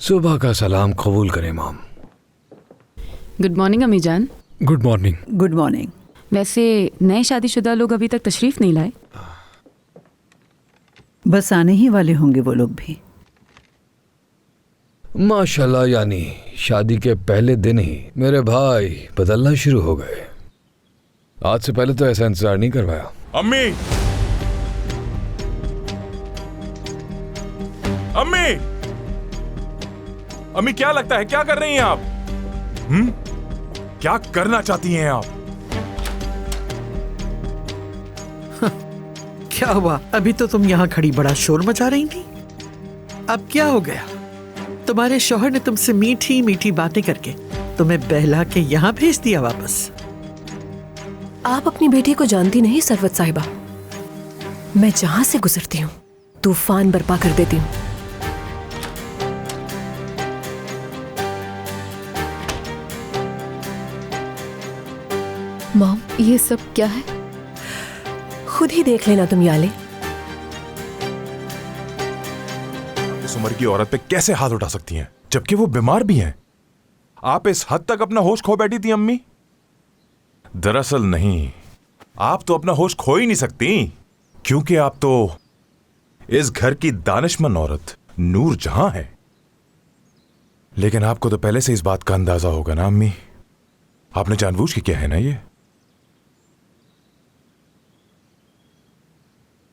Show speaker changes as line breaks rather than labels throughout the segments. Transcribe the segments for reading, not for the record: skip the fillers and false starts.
सुबह का सलाम कबूल करें माम।
गुड मॉर्निंग अम्मी जान।
Good morning.
Good morning.
वैसे नए शादीशुदा लोग अभी तक तशरीफ नहीं लाए?
बस आने ही वाले होंगे वो लोग भी।
माशाल्लाह, यानी शादी के पहले दिन ही मेरे भाई बदलना शुरू हो गए। आज से पहले तो ऐसा इंतजार नहीं करवाया।
अम्मी, अम्मी, अम्मी क्या लगता है, क्या कर रही हैं आप? क्या करना चाहती हैं आप?
क्या हुआ? अभी तो तुम यहाँ खड़ी बड़ा शोर मचा रही थी। अब क्या हो गया? तुम्हारे शौहर ने तुमसे मीठी मीठी बातें करके तुम्हें बहला के यहाँ भेज दिया वापस।
आप अपनी बेटी को जानती नहीं सरवत साहिबा। मैं जहां से गुजरती हूँ तूफान बर्पा कर देती हूँ। मॉम, ये सब क्या है? खुद ही देख लेना तुम याले।
इस उम्र की औरत पे कैसे हाथ उठा सकती हैं, जबकि वो बीमार भी हैं? आप इस हद तक अपना होश खो बैठी थी अम्मी? दरअसल नहीं, आप तो अपना होश खो ही नहीं सकती, क्योंकि आप तो इस घर की दानिशमंद औरत नूर जहां है। लेकिन आपको तो पहले से इस बात का अंदाजा होगा ना अम्मी। आपने जानबूझ के किया है ना ये।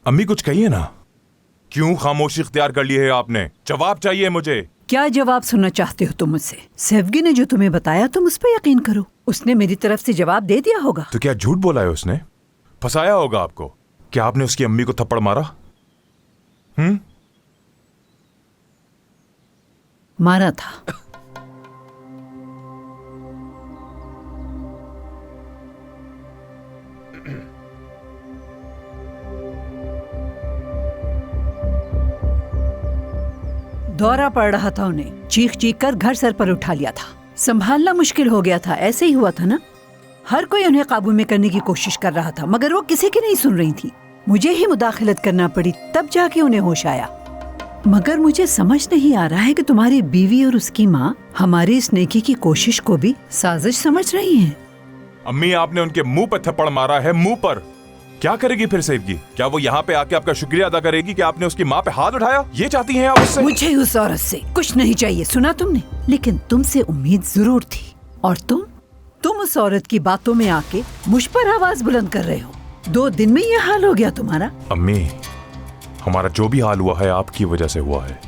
अम्मी कुछ कहिए ना, क्यों खामोशी इख्तियार कर ली है आपने? जवाब चाहिए मुझे।
क्या जवाब सुनना चाहते हो तुम मुझसे? सैफगी ने जो तुम्हें बताया तुम उस पर यकीन करो। उसने मेरी तरफ से जवाब दे दिया होगा।
तो क्या झूठ बोला है उसने? फंसाया होगा आपको। क्या आपने उसकी अम्मी को थप्पड़ मारा?
मारा था। दौरा पड़ रहा था उन्हें, चीख चीख कर घर सर पर उठा लिया था। संभालना मुश्किल हो गया था। ऐसे ही हुआ था ना। हर कोई उन्हें काबू में करने की कोशिश कर रहा था, मगर वो किसी की नहीं सुन रही थी। मुझे ही मुदाखलत करना पड़ी, तब जाके उन्हें होश आया। मगर मुझे समझ नहीं आ रहा है कि तुम्हारी बीवी और उसकी माँ हमारी इस नेकी की कोशिश को भी साजिश समझ रही हैं।
अम्मी, आपने उनके मुंह पर थप्पड़ मारा है, मुंह पर। क्या करेगी फिर सैफगी? क्या वो यहाँ पे आके आपका शुक्रिया अदा करेगी कि आपने उसकी माँ पे हाथ उठाया? ये चाहती हैं आप उससे?
मुझे उस औरत से कुछ नहीं चाहिए, सुना तुमने? लेकिन तुमसे उम्मीद जरूर थी। और तुम उस औरत की बातों में आके मुझ पर आवाज बुलंद कर रहे हो। 2 दिन में ये हाल हो गया तुम्हारा।
अम्मी, हमारा जो भी हाल हुआ है आपकी वजह से हुआ है।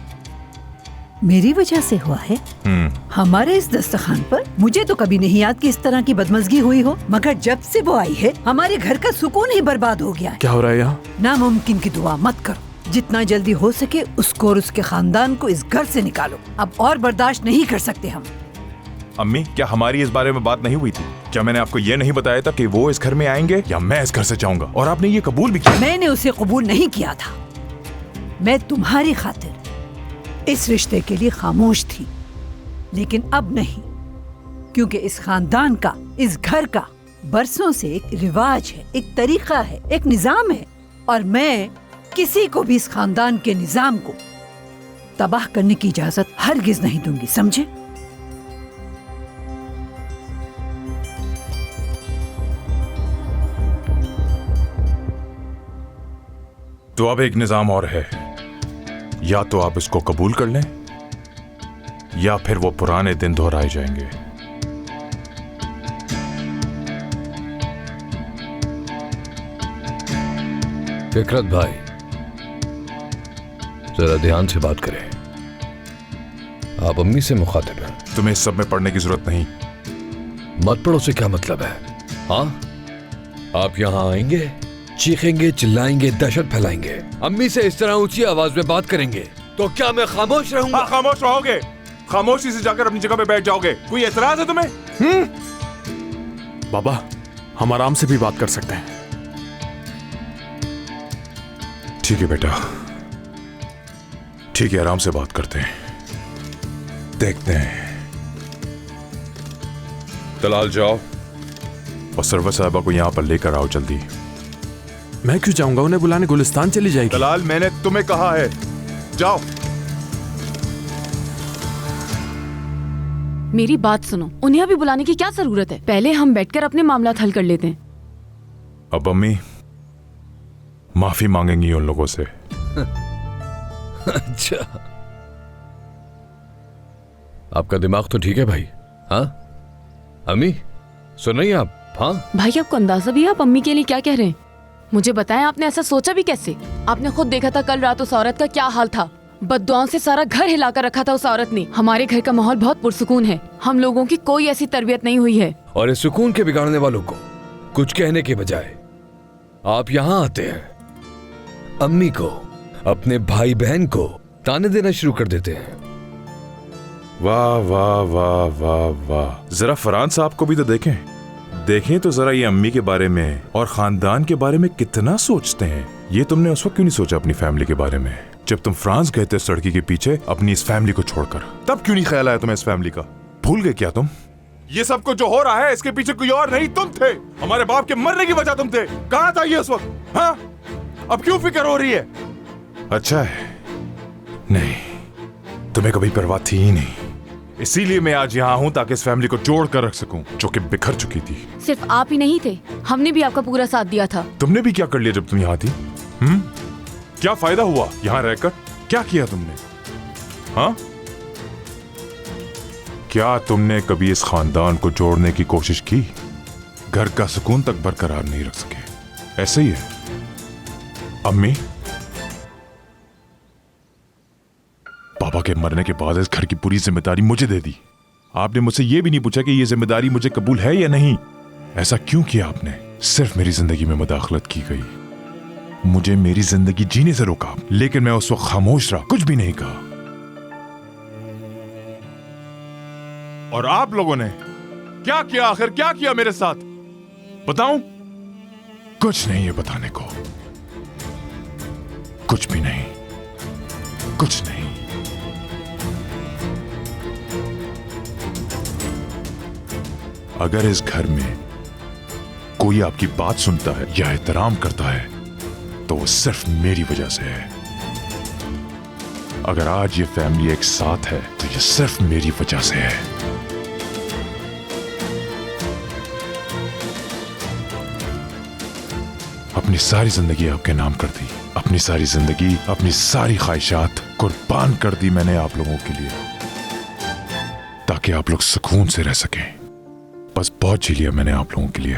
मेरी वजह से हुआ है? हमारे इस दस्तरखान पर मुझे तो कभी नहीं याद कि इस तरह की बदमज़गी हुई हो, मगर जब से वो आई है हमारे घर का सुकून ही बर्बाद हो गया है।
क्या हो रहा है यहाँ?
नामुमकिन की दुआ मत करो। जितना जल्दी हो सके उसको और उसके खानदान को इस घर से निकालो। अब और बर्दाश्त नहीं कर सकते हम।
अम्मी, क्या हमारी इस बारे में बात नहीं हुई थी? क्या मैंने आपको ये नहीं बताया था कि वो इस घर में आएंगे या मैं इस घर से जाऊंगा? और आपने ये कबूल भी किया।
मैंने उसे कबूल नहीं किया था। मैं तुम्हारी खातिर इस रिश्ते के लिए खामोश थी, लेकिन अब नहीं, क्योंकि इस खानदान का, इस घर का बरसों से एक रिवाज है, एक तरीका है, एक निजाम है, और मैं किसी को भी इस खानदान के निजाम को तबाह करने की इजाजत हरगिज नहीं दूंगी, समझे?
तो अब एक निजाम और है, या तो आप इसको कबूल कर लें या फिर वो पुराने दिन दोहराए जाएंगे।
फिकरत भाई, जरा ध्यान से बात करें। आप अम्मी से मुखातिब हैं।
तुम्हें इस सब में पढ़ने की जरूरत नहीं।
मत पढ़ो से क्या मतलब है? हाँ, आप यहाँ आएंगे, चीखेंगे, चिल्लाएंगे, दहशत फैलाएंगे, अम्मी से इस तरह ऊंची आवाज में बात करेंगे, तो क्या मैं खामोश रहूंगा?
हाँ, खामोश रहोगे। खामोशी से जाकर अपनी जगह पे बैठ जाओगे। कोई एतराज है तुम्हें?
बाबा, हम आराम से भी बात कर सकते हैं।
ठीक है बेटा, ठीक है, आराम से बात करते हैं, देखते हैं। तलाल, जाओ और सरवत साहिबा को यहां पर लेकर आओ जल्दी।
मैं क्यों जाऊंगा? उन्हें बुलाने गुलिस्तान चली जाएगी।
तलाल, मैंने तुम्हें कहा है, जाओ।
मेरी बात सुनो, उन्हें अभी बुलाने की क्या जरूरत है? पहले हम बैठकर अपने मामला हल कर लेते हैं।
अब अम्मी माफी मांगेंगी उन लोगों से।
अच्छा, आपका दिमाग तो ठीक है भाई। हाँ अम्मी, सुन रही हैं आप? हाँ
भाई, आपको अंदाजा भी है आप अम्मी के लिए क्या कह रहे हैं? मुझे बताएं, आपने ऐसा सोचा भी कैसे? आपने खुद देखा था कल रात उस औरत का क्या हाल था। बद्दुआओं से सारा घर हिलाकर रखा था उस औरत ने। हमारे घर का माहौल बहुत पुरसुकून है, हम लोगों की कोई ऐसी तरबियत नहीं हुई है।
और इस सुकून के बिगाड़ने वालों को कुछ कहने के बजाय आप यहाँ आते हैं, अम्मी को, अपने भाई बहन को ताने देना शुरू कर देते हैं।
वाह वाह वाह वाह वाह, जरा फरहान साहब को भी तो देखें तो जरा ये अम्मी के बारे में और खानदान के बारे में कितना सोचते हैं। ये तुमने उस वक्त क्यों नहीं सोचा अपनी फैमिली के बारे में, जब तुम फ्रांस गए थे सड़की के पीछे अपनी इस फैमिली को छोड़कर? तब क्यों नहीं ख्याल आया तुम्हें इस फैमिली का? भूल गए क्या तुम? ये सब कुछ जो हो रहा है इसके पीछे कोई और नहीं, तुम थे। हमारे बाप के मरने की वजह तुम थे। कहां था ये उस वक्त? हाँ, अब क्यों फिक्र हो रही है? अच्छा है, नहीं, तुम्हें कभी परवाह थी ही नहीं। इसीलिए मैं आज यहाँ हूँ ताकि इस फैमिली को जोड़ कर रख सकूं जो कि बिखर चुकी थी।
सिर्फ आप ही नहीं थे, हमने भी आपका पूरा साथ दिया था।
तुमने भी क्या कर लिया जब तुम यहाँ थी? क्या फायदा हुआ यहाँ रहकर? क्या किया तुमने? हाँ, क्या तुमने कभी इस खानदान को जोड़ने की कोशिश की? घर का सुकून तक बरकरार नहीं रख सके। ऐसे ही है अम्मी, पापा के मरने के बाद इस घर की पूरी जिम्मेदारी मुझे दे दी। आपने मुझसे यह भी नहीं पूछा कि यह जिम्मेदारी मुझे कबूल है या नहीं। ऐसा क्यों किया आपने? सिर्फ मेरी जिंदगी में मुदाखलत की गई, मुझे मेरी जिंदगी जीने से रोका, लेकिन मैं उस वक्त खामोश रहा, कुछ भी नहीं कहा। और आप लोगों ने क्या किया? आखिर क्या किया मेरे साथ? बताऊं? कुछ नहीं है बताने को, कुछ भी नहीं, कुछ नहीं। अगर इस घर में कोई आपकी बात सुनता है या एहतराम करता है तो वो सिर्फ मेरी वजह से है। अगर आज ये फैमिली एक साथ है तो ये सिर्फ मेरी वजह से है। अपनी सारी जिंदगी आपके नाम कर दी, अपनी सारी जिंदगी, अपनी सारी ख्वाहिशात कुर्बान कर दी मैंने आप लोगों के लिए, ताकि आप लोग सुकून से रह सकें। बस बहुत जी लिया मैंने आप लोगों के लिए।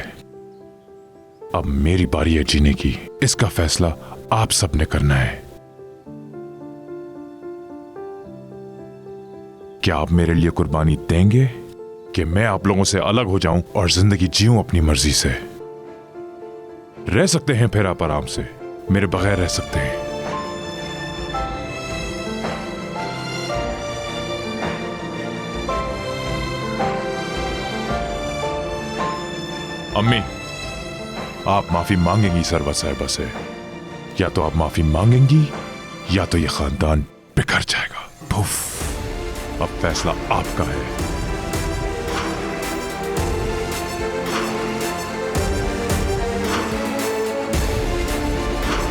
अब मेरी बारी है जीने की। इसका फैसला आप सबने करना है। क्या आप मेरे लिए कुर्बानी देंगे कि मैं आप लोगों से अलग हो जाऊं और जिंदगी जीऊं अपनी मर्जी से? रह सकते हैं फिर आप आराम से, मेरे बगैर रह सकते हैं। अम्मी, आप माफी मांगेंगी सरवत साहिबा से, या तो आप माफी मांगेंगी या तो ये खानदान बिखर जाएगा। भूफ, अब फैसला आपका है।